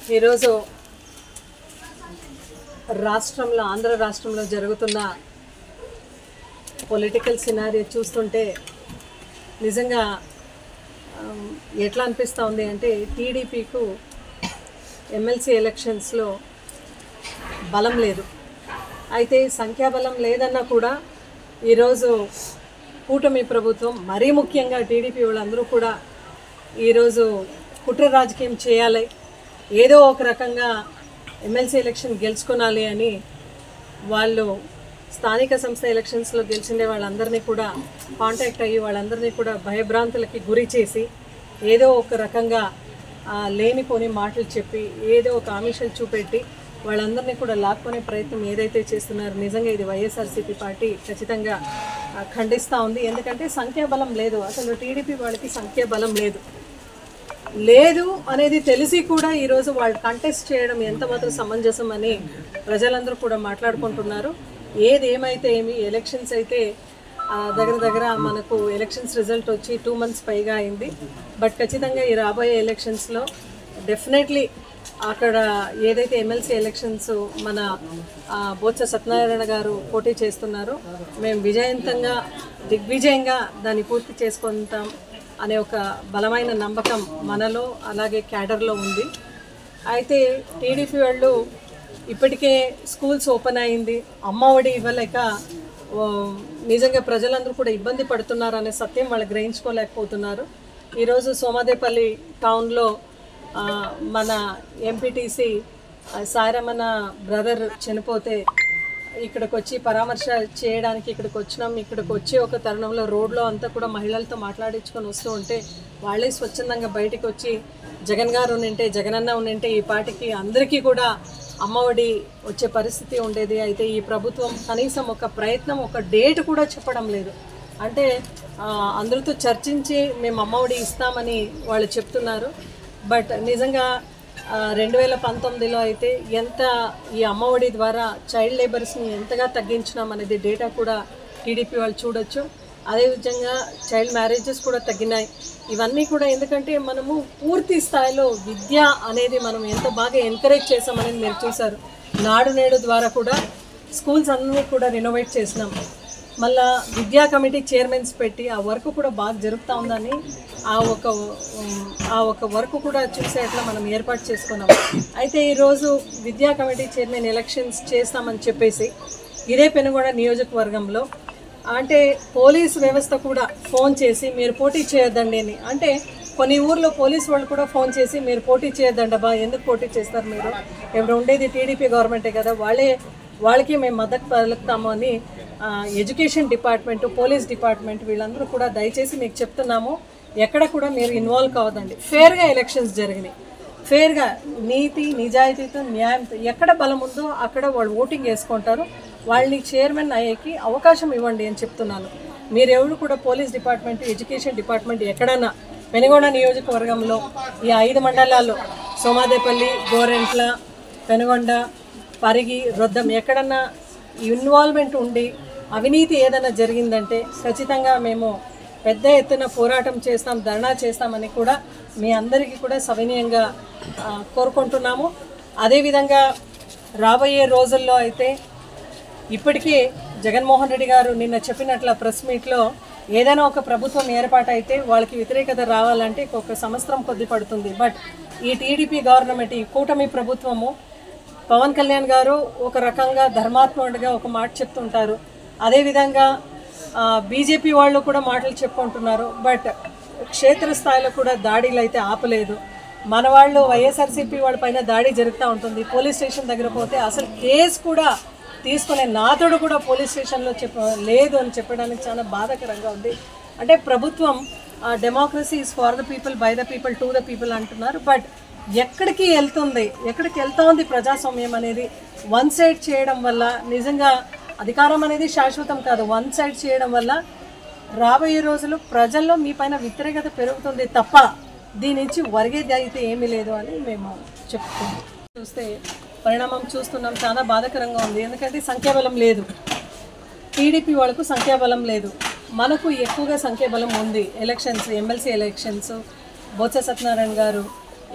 ఈరోజు రాష్ట్రంలో ఆంధ్ర రాష్ట్రంలో జరుగుతున్న పొలిటికల్ సినారియో చూస్తుంటే నిజంగా ఎట్లా అనిపిస్తూ ఉంది అంటే టీడీపీకు ఎమ్మెల్సీ ఎలక్షన్స్లో బలం లేదు. అయితే సంఖ్యాబలం లేదన్నా కూడా ఈరోజు కూటమి ప్రభుత్వం మరీ ముఖ్యంగా టీడీపీ వాళ్ళందరూ కూడా ఈరోజు కుట్ర రాజకీయం చేయాలి, ఏదో ఒక రకంగా ఎమ్మెల్సీ ఎలక్షన్ గెలుచుకోవాలి అని వాళ్ళు స్థానిక సంస్థ ఎలక్షన్స్లో గెలిచిండే వాళ్ళందరినీ కూడా కాంటాక్ట్ అయ్యి వాళ్ళందరినీ కూడా భయభ్రాంతులకి గురి చేసి ఏదో ఒక రకంగా లేనిపోని మాటలు చెప్పి ఏదో ఒక ఆమిషాలు చూపెట్టి వాళ్ళందరినీ కూడా లాక్కునే ప్రయత్నం ఏదైతే చేస్తున్నారో నిజంగా ఇది వైఎస్ఆర్సీపీ పార్టీ ఖచ్చితంగా ఖండిస్తూ ఉంది. ఎందుకంటే సంఖ్యాబలం లేదు, అసలు టీడీపీ వాళ్ళకి సంఖ్యాబలం లేదు అనేది తెలిసి కూడా ఈరోజు వాళ్ళు కంటెస్ట్ చేయడం ఎంత మాత్రం సమంజసం అని ప్రజలందరూ కూడా మాట్లాడుకుంటున్నారు. ఏమైతే ఏమి ఎలక్షన్స్ అయితే దగ్గర మనకు ఎలక్షన్స్ రిజల్ట్ వచ్చి 2 months పైగా అయింది. బట్ ఖచ్చితంగా ఈ రాబోయే ఎలక్షన్స్లో డెఫినెట్లీ అక్కడ ఏదైతే ఎమ్మెల్సీ ఎలక్షన్స్ మన బొత్స సత్యనారాయణ గారు పోటీ చేస్తున్నారో మేము దిగ్విజయంగా దాన్ని పూర్తి చేసుకుంటాం అనే ఒక బలమైన నమ్మకం మనలో అలాగే క్యాడర్లో ఉంది. అయితే టీడీపీ వాళ్ళు ఇప్పటికే స్కూల్స్ ఓపెన్ అయింది, అమ్మఒడి ఇవ్వలేక నిజంగా ప్రజలందరూ కూడా ఇబ్బంది పడుతున్నారు అనే సత్యం వాళ్ళు గ్రహించుకోలేకపోతున్నారు. ఈరోజు సోమాదేపల్లి టౌన్లో మన ఎంపీటీసీ సాయిరమణ బ్రదర్ చనిపోతే ఇక్కడికి వచ్చి పరామర్శ చేయడానికి ఇక్కడికి వచ్చినాం. ఇక్కడికి వచ్చి ఒక తరుణంలో రోడ్లో అంతా కూడా మహిళలతో మాట్లాడించుకొని వస్తూ ఉంటే వాళ్ళే స్వచ్ఛందంగా బయటికి వచ్చి జగన్ గారు ఉంటే జగనన్న ఉంటే ఈ పార్టీకి అందరికీ కూడా అమ్మఒడి వచ్చే పరిస్థితి ఉండేది. అయితే ఈ ప్రభుత్వం కనీసం ఒక ప్రయత్నం, ఒక డేట్ కూడా చెప్పడం లేదు. అంటే అందరితో చర్చించి మేము అమ్మఒడి ఇస్తామని వాళ్ళు చెప్తున్నారు. బట్ నిజంగా 2019లో అయితే ఎంత ఈ అమ్మఒడి ద్వారా చైల్డ్ లేబర్స్ని ఎంతగా తగ్గించినాం అనేది డేటా కూడా టీడీపీ వాళ్ళు చూడొచ్చు. అదేవిధంగా చైల్డ్ మ్యారేజెస్ కూడా తగ్గినాయి. ఇవన్నీ కూడా ఎందుకంటే మనము పూర్తి స్థాయిలో విద్య అనేది మనం ఎంత బాగా ఎంకరేజ్ చేసామనేది మీరు చూసారు. నాడు నేడు ద్వారా కూడా స్కూల్స్ అన్నీ కూడా రెనోవేట్ చేసినాం. మళ్ళా విద్యా కమిటీ చైర్మన్స్ పెట్టి ఆ వర్క్ కూడా బాగా జరుగుతూ ఉందని ఆ ఒక వర్క్ కూడా చూసేట్లా మనం ఏర్పాటు చేసుకున్నాం. అయితే ఈరోజు విద్యా కమిటీ చైర్మన్ ఎలక్షన్స్ చేస్తామని చెప్పేసి ఇదే పెనుగొండ నియోజకవర్గంలో అంటే పోలీస్ వ్యవస్థ కూడా ఫోన్ చేసి మీరు పోటీ చేయొద్దండి అని, అంటే కొన్ని ఊర్లో పోలీసు వాళ్ళు కూడా ఫోన్ చేసి మీరు పోటీ చేయొద్దండబ్బా, ఎందుకు పోటీ చేస్తారు మీరు, ఎవరు ఉండేది టీడీపీ గవర్నమెంటే కదా, వాళ్ళకి మేము మద్దతు పలుకుతాము అని ఎడ్యుకేషన్ డిపార్ట్మెంట్, పోలీస్ డిపార్ట్మెంట్ వీళ్ళందరూ కూడా దయచేసి మీకు చెప్తున్నాము, ఎక్కడ కూడా మీరు ఇన్వాల్వ్ కావద్దండి. ఫేర్గా ఎలక్షన్స్ జరిగినాయి, ఫేర్గా నీతి నిజాయితీతో న్యాయంతో ఎక్కడ బలం ఉందో అక్కడ వాళ్ళు ఓటింగ్ వేసుకుంటారు. వాళ్ళని చైర్మన్ అయ్యేకి అవకాశం ఇవ్వండి అని చెప్తున్నాను. మీరెవరు కూడా పోలీస్ డిపార్ట్మెంట్, ఎడ్యుకేషన్ డిపార్ట్మెంట్ ఎక్కడన్నా పెనుగొండ నియోజకవర్గంలో ఈ 5 మండలాల్లో సోమాదేపల్లి, గోరెంట్ల, పెనుగొండ, పరిగి, రొద్దం ఎక్కడన్నా ఇన్వాల్వ్మెంట్ ఉండి అవినీతి ఏదైనా జరిగిందంటే ఖచ్చితంగా మేము పెద్ద ఎత్తున పోరాటం చేస్తాం, ధర్నా చేస్తామని కూడా మీ అందరికీ కూడా సవినయంగా కోరుకుంటున్నాము. అదేవిధంగా రాబోయే రోజుల్లో అయితే ఇప్పటికీ జగన్మోహన్ రెడ్డి గారు నిన్న చెప్పినట్ల ప్రెస్ మీట్లో ఏదైనా ఒక ప్రభుత్వం ఏర్పాటు అయితే వాళ్ళకి వ్యతిరేకత రావాలంటే ఒక సంవత్సరం కొద్ది పడుతుంది. బట్ ఈ టీడీపీ గవర్నమెంట్, ఈ కూటమి ప్రభుత్వము, పవన్ కళ్యాణ్ గారు ఒక రకంగా ధర్మాత్ముడిగా ఒక మాట చెప్తుంటారు, అదేవిధంగా బీజేపీ వాళ్ళు కూడా మాటలు చెప్పుకుంటున్నారు. బట్ క్షేత్రస్థాయిలో కూడా దాడులు అయితే ఆపలేదు. మన వాళ్ళు వైఎస్ఆర్సీపీ వాళ్ళ పైన దాడి జరుగుతూ ఉంటుంది. పోలీస్ స్టేషన్ దగ్గర పోతే అసలు కేసు కూడా తీసుకునే నాథుడు కూడా పోలీస్ స్టేషన్లో లేదు అని చెప్పడానికి చాలా బాధాకరంగా ఉంది. అంటే ప్రభుత్వం democracy is for the people, by the people, to the people అంటున్నారు. బట్ ఎక్కడికి వెళ్తా ఉంది ప్రజాస్వామ్యం అనేది వన్ సైడ్ చేయడం వల్ల నిజంగా అధికారం అనేది శాశ్వతం కాదు. వన్ సైడ్ చేయడం వల్ల రాబోయే రోజులు ప్రజల్లో మీ పైన వ్యతిరేకత పెరుగుతుంది తప్ప దీని నుంచి ఒరిగేది అయితే ఏమీ లేదు అని మేము చెప్పుకుంటాం. చూస్తే పరిణామం చూస్తున్నాం, చాలా బాధాకరంగా ఉంది. ఎందుకంటే సంఖ్యాబలం లేదు, టీడీపీ వాళ్ళకు సంఖ్యాబలం లేదు, మనకు ఎక్కువగా సంఖ్యాబలం ఉంది. Elections, MLC elections, Botsa Satyanarayana గారు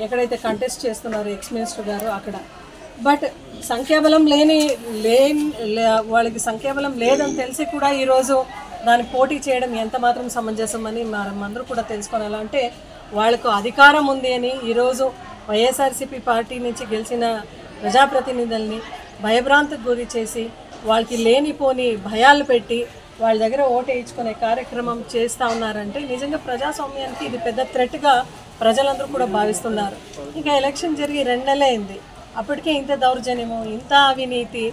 ఎక్కడైతే కంటెస్ట్ చేస్తున్నారో ఎక్స్ మినిస్టర్ గారు అక్కడ. బట్ సంఖ్యాబలం లేని వాళ్ళకి సంఖ్యాబలం లేదని తెలిసి కూడా ఈరోజు దాన్ని పోటీ చేయడం ఎంత మాత్రం సమంజసం అని మనమందరూ కూడా తెలుసుకోవాలి. అంటే వాళ్ళకు అధికారం ఉంది అని ఈరోజు వైఎస్ఆర్సీపీ పార్టీ నుంచి గెలిచిన ప్రజాప్రతినిధుల్ని భయభ్రాంతికి గురి చేసి వాళ్ళకి లేనిపోని భయాలు పెట్టి వాళ్ళ దగ్గర ఓటు వేయించుకునే కార్యక్రమం చేస్తూ ఉన్నారంటే నిజంగా ప్రజాస్వామ్యానికి ఇది పెద్ద థ్రెట్గా ప్రజలందరూ కూడా భావిస్తున్నారు. ఇంకా ఎలక్షన్ జరిగి 2 నెలలే అయింది, అప్పటికే ఇంత దౌర్జన్యము, ఇంత అవినీతి.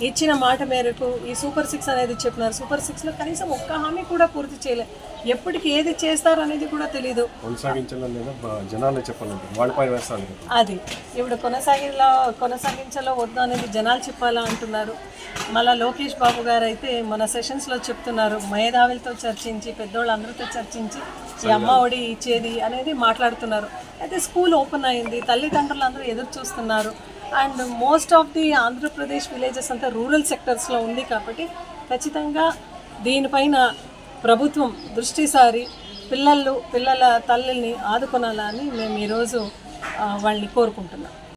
ఇచ్చిన మాట మేరకు ఈ సూపర్ 6 అనేది చెప్పినారు. సూపర్ 6లో కనీసం ఒక్క హామీ కూడా పూర్తి చేయలేదు. ఎప్పటికి ఏది చేస్తారు అనేది కూడా తెలియదు. అది ఇప్పుడు కొనసాగించాలో వద్దు అనేది జనాలు చెప్పాలా అంటున్నారు. మళ్ళీ లోకేష్ బాబు గారు అయితే మన సెషన్స్లో చెప్తున్నారు, మేధావులతో చర్చించి పెద్దోళ్ళందరితో చర్చించి ఈ అమ్మ ఒడి ఇచ్చేది అనేది మాట్లాడుతున్నారు. అయితే స్కూల్ ఓపెన్ అయింది, తల్లిదండ్రులు అందరూ ఎదురు చూస్తున్నారు. And most of the Andhra Pradesh villages అంతా రూరల్ సెక్టర్స్లో ఉంది కాబట్టి ఖచ్చితంగా దీనిపైన ప్రభుత్వం దృష్టి సారి పిల్లల తల్లిని ఆదుకోనాలని మేము ఈరోజు వాళ్ళని కోరుకుంటున్నాం.